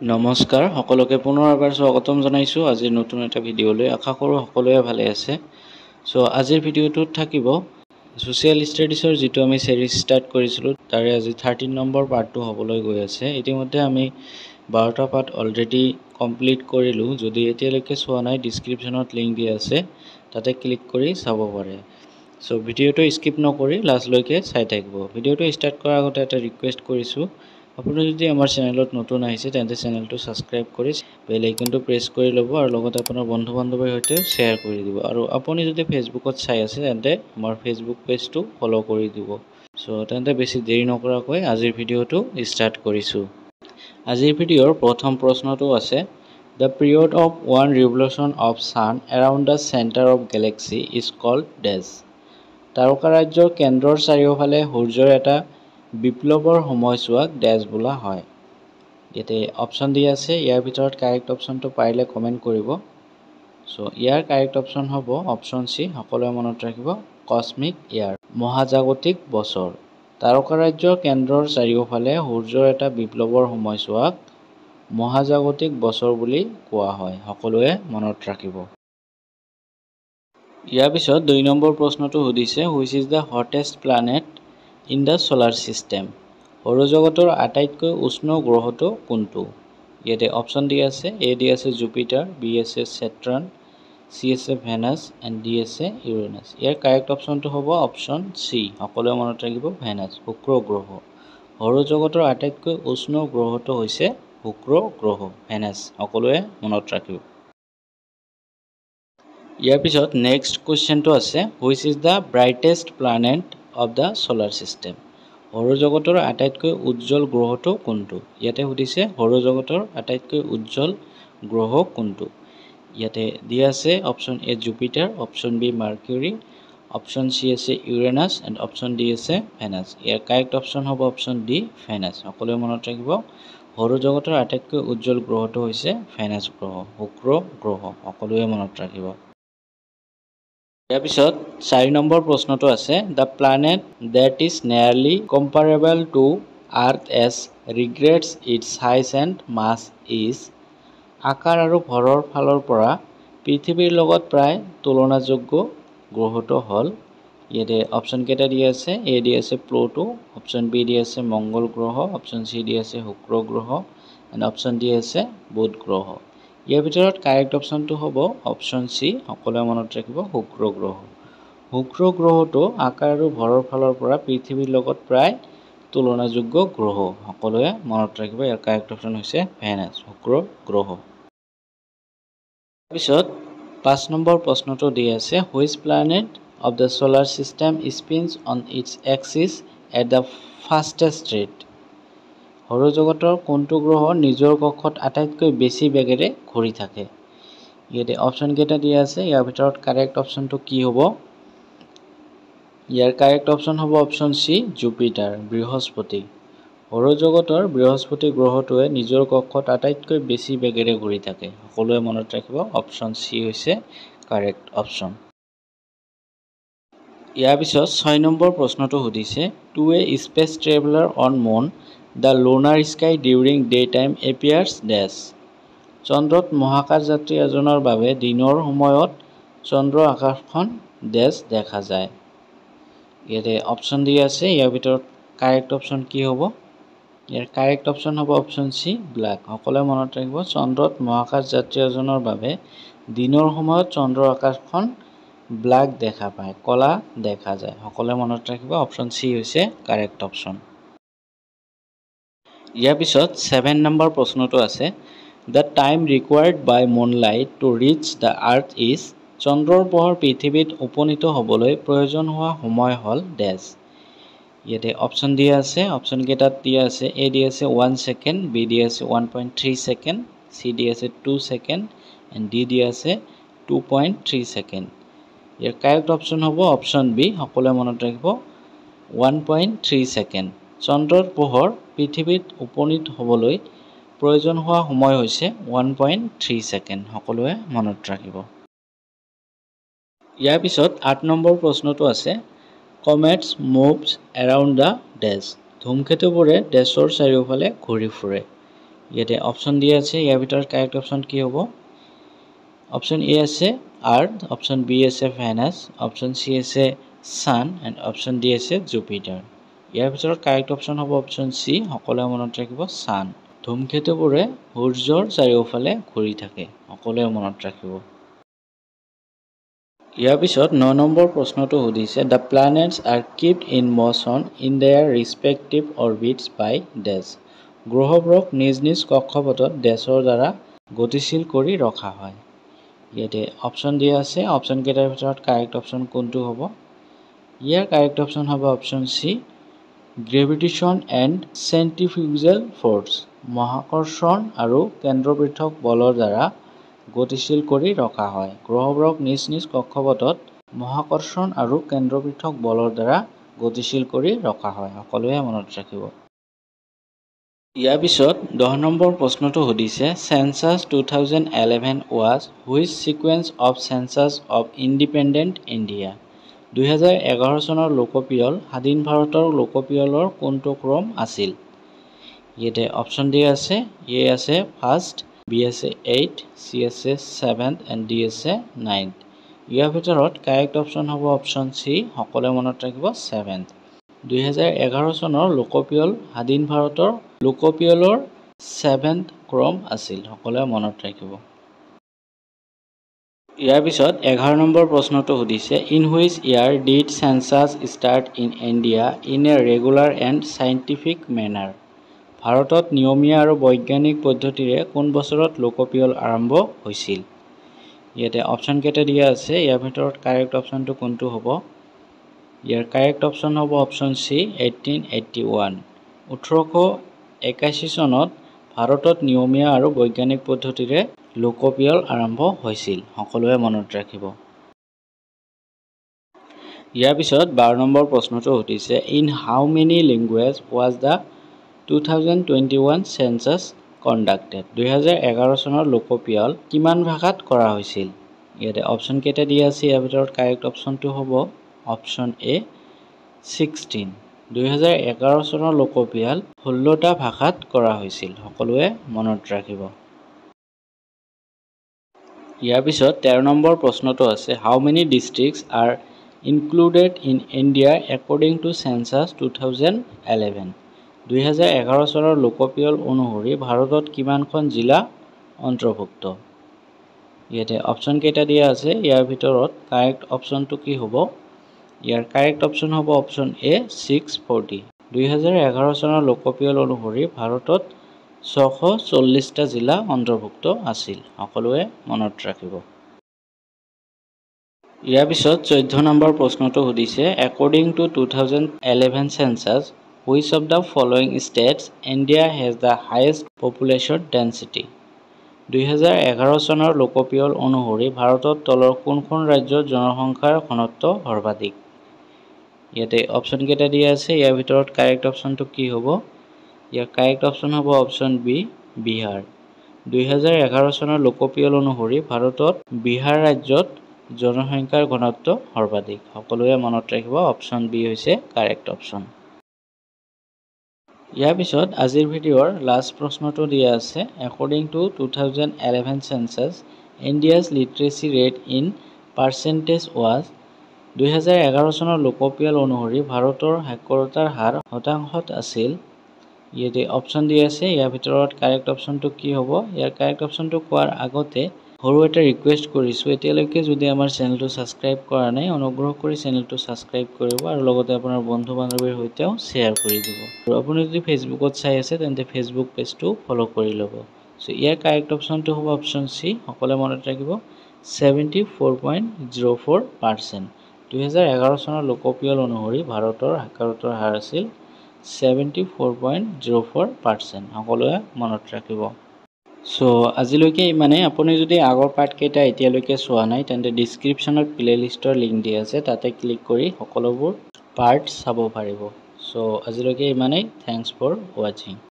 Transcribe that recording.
নমস্কাৰ সকলোকে পুনৰ এবাৰ স্বাগতম জনাইছোঁ আজিৰ নতুন এটা ভিডিঅ'লৈ। আশা কৰোঁ সকলোৱে ভালে আছে। আজিৰ ভিডিঅ'টোত থাকিব ছ'চিয়েল ষ্টাডিজৰ যিটো আমি চিৰিজ ষ্টাৰ্ট কৰিছিলোঁ তাৰে আজি 13 নম্বৰ পাৰ্টটো হ'বলৈ গৈ আছে। ইতিমধ্যে আমি 12টা পাৰ্ট অলৰেডি কমপ্লিট কৰিলোঁ। যদি এতিয়ালৈকে চোৱা নাই ডিছক্ৰিপশ্যনত লিংক দিয়া আছে, তাতে ক্লিক কৰি চাব পাৰে। ভিডিঅ'টো স্কিপ নকৰি লাষ্টলৈকে চাই থাকিব। ভিডিঅ'টো ষ্টাৰ্ট কৰাৰ আগতে এটা ৰিকুৱেষ্ট কৰিছোঁ, আপুনি যদি আমাৰ চেনেলত নতুন আহিছে তেন্তে চেনেলটো ছাবস্ক্ৰাইব কৰি বেল আইকনটো প্ৰেছ কৰি ল'ব আৰু লগতে আপোনাৰ বন্ধু বান্ধৱীৰ সৈতে শ্বেয়াৰ কৰি দিব। আৰু আপুনি যদি ফেচবুকত চাই আছে তেন্তে আমাৰ ফেচবুক পেজটো ফ'ল' কৰি দিব। তেন্তে বেছি দেৰি নকৰাকৈ আজিৰ ভিডিঅ'টো ষ্টাৰ্ট কৰিছোঁ। আজিৰ ভিডিঅ'ৰ প্ৰথম প্ৰশ্নটো আছে, the period of one revolution of sun around the centre of galaxy is called dash. তাৰকাৰাজ্যৰ কেন্দ্ৰৰ চাৰিওফালে সূৰ্যৰ এটা বিপ্লৱৰ সময়ছোৱাক ডেজ বোলা হয়। ইয়াতে অপশ্যন দিয়া আছে, ইয়াৰ ভিতৰত কাৰেক্ট অপশ্যনটো পাৰিলে কমেণ্ট কৰিব। ইয়াৰ কাৰেক্ট অপশ্যন হ'ব অপশ্যন চি, সকলোৱে মনত ৰাখিব, কছমিক ইয়াৰ, মহাজাগতিক বছৰ। তাৰকাৰাজ্যৰ কেন্দ্ৰৰ চাৰিওফালে সূৰ্যৰ এটা বিপ্লৱৰ সময়ছোৱাক মহাজাগতিক বছৰ বুলি কোৱা হয়, সকলোৱে মনত ৰাখিব। ইয়াৰ পিছত 2 নম্বৰ প্ৰশ্নটো সুধিছে, which is the hottest planet in the solar system. সৌৰজগতৰ আটাইতকৈ উষ্ণ গ্ৰহটো কোনটো? ইয়াতে অপশ্যন দিয়া আছে, এ দিয়া আছে জুপিটাৰ, বি আছে ছেটাৰ্ণ, চি আছে ভেনাছ এণ্ড ডি আছে ইউৰেনাছ। ইয়াৰ কাৰেক্ট অপশ্যনটো হ'ব অপশ্যন চি, সকলোৱে মনত ৰাখিব, ভেনাছ, শুক্ৰ গ্ৰহ। সৌৰজগতৰ আটাইতকৈ উষ্ণ গ্ৰহটো হৈছে শুক্ৰ গ্ৰহ, ভেনাছ, সকলোৱে মনত ৰাখিব। ইয়াৰ পিছত নেক্সট কুৱেশ্যনটো আছে, which is the brightest planet of the solar system. সৌৰজগতৰ আটাইতকৈ উজ্জ্বল গ্ৰহটো কোনটো? ইয়াতে সুধিছে সৌৰজগতৰ আটাইতকৈ উজ্জ্বল গ্ৰহ কোনটো? ইয়াতে দিয়া আছে option A Jupiter, option B Mercury, option C আছে ইউৰেনাছ এণ্ড অপশ্যন ডি আছে ভেনাছ। ইয়াৰ কাৰেক্ট অপশ্যন হ'ব অপশ্যন ডি, ভেনাছ, সকলোৱে মনত ৰাখিব। সৌৰজগতৰ আটাইতকৈ উজ্জ্বল গ্ৰহটো হৈছে ভেনাছ গ্ৰহ, শুক্ৰ গ্ৰহ, সকলোৱে মনত ৰাখিব। ইয়াৰ পিছত 4 নম্বৰ প্ৰশ্নটো আছে, the planet that is nearly comparable to Earth as regards its size and mass is. আকাৰ আৰু ভৰৰ ফালৰ পৰা পৃথিৱীৰ লগত প্ৰায় তুলনাযোগ্য গ্ৰহটো হ'ল, ইয়াতে অপশ্যন কেইটা দিয়া আছে, এ দি আছে প্লুটো, অপশ্যন বি দি আছে মংগল গ্ৰহ, অপশ্যন চি দি আছে শুক্ৰ গ্ৰহ এণ্ড অপশ্যন ডি আছে বুধ গ্ৰহ। ইয়াৰ ভিতৰত কাৰেক্ট অপশ্যনটো হ'ব অপশ্যন চি, সকলোৱে মনত ৰাখিব, শুক্ৰ গ্ৰহ। শুক্ৰ গ্ৰহটো আকাৰ আৰু ভৰৰ ফালৰ পৰা পৃথিৱীৰ লগত প্ৰায় তুলনাযোগ্য গ্ৰহ, সকলোৱে মনত ৰাখিব। ইয়াৰ কাৰেক্ট অপশ্যন হৈছে ভেনাছ, শুক্ৰ গ্ৰহ। তাৰপিছত 5 নম্বৰ প্ৰশ্নটো দি আছে, which planet of the solar system spins on its axis at the fastest rate. সৌৰজগতৰ কোনটো গ্ৰহ নিজৰ কক্ষত আটাইতকৈ বেছি বেগেৰে ঘূৰি থাকে? ইয়াতে অপশ্যন কেইটা দিয়া আছে, ইয়াৰ ভিতৰত কাৰেক্ট অপশ্যনটো কি হ'ব? ইয়াৰ কাৰেক্ট অপশ্যন হ'ব অপশ্যন চি, জুপিটাৰ, বৃহস্পতি। সৌৰজগতৰ বৃহস্পতি গ্ৰহটোৱে নিজৰ কক্ষত আটাইতকৈ বেছি বেগেৰে ঘূৰি থাকে, সকলোৱে মনত ৰাখিব, অপশ্যন চি হৈছে কাৰেক্ট অপশ্যন। ইয়াৰ পিছত 6 নম্বৰ প্ৰশ্নটো সুধিছে, to a space traveller on moon the lunar sky during day time appears dash. চন্দ্ৰত মহাকাশযাত্ৰী এজনৰ বাবে দিনৰ সময়ত চন্দ্ৰৰ আকাশখন ডেছ দেখা যায়। ইয়াতে অপশ্যন দিয়া আছে, ইয়াৰ ভিতৰত কাৰেক্ট অপশ্যন কি হ'ব? ইয়াৰ কাৰেক্ট অপশ্যন হ'ব অপশ্যন চি, ব্লেক, সকলোৱে মনত ৰাখিব। চন্দ্ৰত মহাকাশযাত্ৰী এজনৰ বাবে দিনৰ সময়ত চন্দ্ৰৰ আকাশখন ব্লেক দেখা পায়, ক'লা দেখা যায়, সকলোৱে মনত ৰাখিব, অপশ্যন চি হৈছে কাৰেক্ট অপশ্যন। ইয়াৰ পিছত 7 নম্বৰ প্ৰশ্নটো আছে, the time required by moonlight to reach the earth is. চন্দ্ৰৰ পোহৰ পৃথিৱীত উপনীত হ'বলৈ প্ৰয়োজন হোৱা সময় হ'ল ডেছ। ইয়াতে অপশ্যন দিয়া আছে, অপশ্যন কেইটাত দিয়া আছে, এ দি আছে 1 ছেকেণ্ড, বি দি আছে 1.3 ছেকেণ্ড, চি দি আছে 2 ছেকেণ্ড এণ্ড ডি দি আছে 2.3 ছেকেণ্ড। ইয়াৰ কাৰেক্ট অপশ্যন হ'ব অপশ্যন বি, সকলোৱে মনত ৰাখিব, 1.3 ছেকেণ্ড। চন্দ্ৰৰ পোহৰ পৃথিৱীত উপনীত হ'বলৈ প্ৰয়োজন হোৱা সময় হৈছে 1.3 ছেকেণ্ড, সকলোৱে মনত ৰাখিব। ইয়াৰ পিছত 8 নম্বৰ প্ৰশ্নটো আছে, কমেটছ মুভছ এৰাউণ্ড দ্য ডেছ। ধূমকেতুবোৰে ডেছৰ চাৰিওফালে ঘূৰি ফুৰে। ইয়াতে অপশন দিয়া আছে, ইয়াৰ ভিতৰত কাৰেক্ট অপশন কি হ'ব? অপশন এ আছে আৰ্থ, অপশন বি আছে ভেনাছ, অপশন চি আছে ছান এণ্ড অপশন ডি আছে জুপিটাৰ। ইয়াৰ ভিতৰত কাৰেক্ট অপশন হ'ব অপশন চি, সকলোৱে মনত ৰাখিব ছান। ধূমকেতুবোৰে সূৰ্যৰ চাৰিওফালে ঘূৰি থাকে, সকলোৱে মনত ৰাখিব। ইয়াৰ পিছত 9 নম্বৰ প্ৰশ্নটো সুধিছে, the planets are kept in motion in their respective orbits by dash. গ্ৰহবোৰক নিজ নিজ কক্ষপথত ডেছৰ দ্বাৰা গতিশীল কৰি ৰখা হয়। ইয়াতে অপশন দিয়া আছে, অপশন কেইটাৰ ভিতৰত কাৰেক্ট অপশন কোনটো হ'ব? ইয়াৰ কাৰেক্ট অপশন হ'ব option C, gravitation and চেণ্ট্ৰিফিউজেল force. মহাকৰ্ষণ আৰু কেন্দ্ৰপৃষ্ঠক বলৰ দ্বাৰা গতিশীল কৰি ৰখা হয়। গ্ৰহবোৰক নিজ নিজ কক্ষপথত মহাকৰ্ষণ আৰু কেন্দ্ৰপৃষ্ঠক বলৰ দ্বাৰা গতিশীল কৰি ৰখা হয়, সকলোৱে মনত ৰাখিব। ইয়াৰ পিছত 10 নম্বৰ প্ৰশ্নটো সুধিছে, census 2011 was which sequence of census of independent India. 2011 চনৰ লোকপিয়ল স্বাধীন ভাৰতৰ লোকপিয়লৰ কোনটো ক্ৰম আছিল? ইয়াতে অপশন দিয়া আছে, এ আছে ফাৰ্ষ্ট, বি আছে 8, চি আছে 7 এণ্ড ডি আছে 9। ইয়াৰ ভিতৰত কাৰেক্ট অপশন হ'ব অপশন চি, সকলোৱে মনত ৰাখিব 7। 2011 চনৰ লোকপিয়ল স্বাধীন ভাৰতৰ লোকপিয়লৰ 7th ক্ৰম আছিল, সকলোৱে মনত ৰাখিব। ইয়াৰ পিছত 11 নম্বৰ প্ৰশ্নটো সুধিছে, in which year did census start in India in a regular and scientific manner. ভাৰতত নিয়মীয়া আৰু বৈজ্ঞানিক পদ্ধতিৰে কোন বছৰত লোকপিয়ল আৰম্ভ হৈছিল? ইয়াতে অপশন কেইটা দিয়া আছে, ইয়াৰ ভিতৰত কাৰেক্ট অপশনটো কোনটো হ'ব? ইয়াৰ কাৰেক্ট অপশন হ'ব অপশন চি, 1881। 1881 চনত ভাৰতত নিয়মীয়া আৰু বৈজ্ঞানিক পদ্ধতিৰে লোকপিয়ল আৰম্ভ হৈছিল, সকলোৱে মনত ৰাখিব। ইয়াৰ পিছত 12 নম্বৰ প্ৰশ্নটো সুধিছে, in how many language was the 2021 census conducted. 2011 চনৰ লোকপিয়ল কিমান ভাষাত কৰা হৈছিল? ইয়াতে অপশন কেইটা দিয়া আছে, ইয়াৰ ভিতৰত কাৰেক্ট অপশনটো হ'ব অপশন এ, 16। 2011 চনৰ লোকপিয়ল 16টা ভাষাত কৰা হৈছিল, সকলোৱে মনত ৰাখিব। ইয়াৰ পিছত 13 নম্বৰ প্ৰশ্নটো আছে, how many districts are included in India according to census 2011। 2011 চনৰ লোকপিয়ল অনুসৰি ভাৰতত কিমানখন জিলা অন্তৰ্ভুক্ত? ইয়াতে অপশন কেইটা দিয়া আছে, ইয়াৰ ভিতৰত কাৰেক্ট অপশনটো কি হ'ব? ইয়াৰ কাৰেক্ট অপশন হ'ব অপশন এ, 640। 2011 চনৰ লোকপিয়ল অনুসৰি ভাৰতত 640টা জিলা অন্তৰ্ভুক্ত আছিল, সকলোৱে মনত ৰাখিব। ইয়াৰ পিছত 14 নম্বৰ প্ৰশ্নটো সুধিছে, according to 2011 census which of the following states India has the highest population density. 2011 চনৰ লোকপিয়ল অনুসৰি ভাৰতত তলৰ কোনখন ৰাজ্যৰ জনসংখ্যাৰ ঘনত্ব সৰ্বাধিক? ইয়াতে অপশন কেইটা দিয়া আছে, ইয়াৰ ভিতৰত কাৰেক্ট অপশনটো কি হ'ব? ইয়াৰ কাৰেক্ট অপশন হ'ব অপশন বি, বিহাৰ। 2011 চনৰ লোকপিয়ল অনুসৰি ভাৰতত বিহাৰ ৰাজ্যত জনসংখ্যাৰ ঘনত্ব সৰ্বাধিক, সকলোৱে মনত ৰাখিব অপশন বি হৈছে কাৰেক্ট অপশন। ইয়াৰ পিছত আজিৰ ভিডিঅ'ৰ লাষ্ট প্ৰশ্নটো দিয়া আছে, according to 2011 census India's literacy rate in percentage was. 2011 চনৰ লোকপিয়ল অনুসৰি ভাৰতৰ সাক্ষৰতাৰ হাৰ শতাংশত আছিল। ইয়াতে অপশন দিয়া আছে, ইয়াৰ ভিতৰত কাৰেক্ট অপশনটো কি হ'ব? ইয়াৰ কাৰেক্ট অপশনটো কোৱাৰ আগতে সৰু এটা ৰিকুৱেষ্ট কৰিছোঁ, এতিয়ালৈকে যদি আমাৰ চেনেলটো ছাবস্ক্ৰাইব কৰা নাই, অনুগ্ৰহ কৰি চেনেলটো ছাবস্ক্ৰাইব কৰিব আৰু লগতে আপোনাৰ বন্ধু বান্ধৱীৰ সৈতেও শ্বেয়াৰ কৰি দিব। আৰু আপুনি যদি ফেচবুকত চাই আছে তেন্তে ফেচবুক পেজটো ফ'ল' কৰি ল'ব। চ' ইয়াৰ কাৰেক্ট অপশনটো হ'ব অপশন চি, সকলোৱে মনত ৰাখিব 74.04%। 2011 চনৰ লোকপিয়ল অনুসৰি ভাৰতৰ সাক্ষৰতাৰ হাৰ আছিল 74.04%, সকলোৱে মনত ৰাখিব। চ' আজিলৈকে ইমানেই। আপুনি যদি আগৰ পাৰ্টকেইটা এতিয়ালৈকে চোৱা নাই তেন্তে ডিছক্ৰিপশ্যনত প্লে'লিষ্টৰ লিংক দিয়া আছে, তাতে ক্লিক কৰি সকলোবোৰ পাৰ্ট চাব পাৰিব। চ' আজিলৈকে ইমানেই। থেংকছ ফৰ ৱাচিং।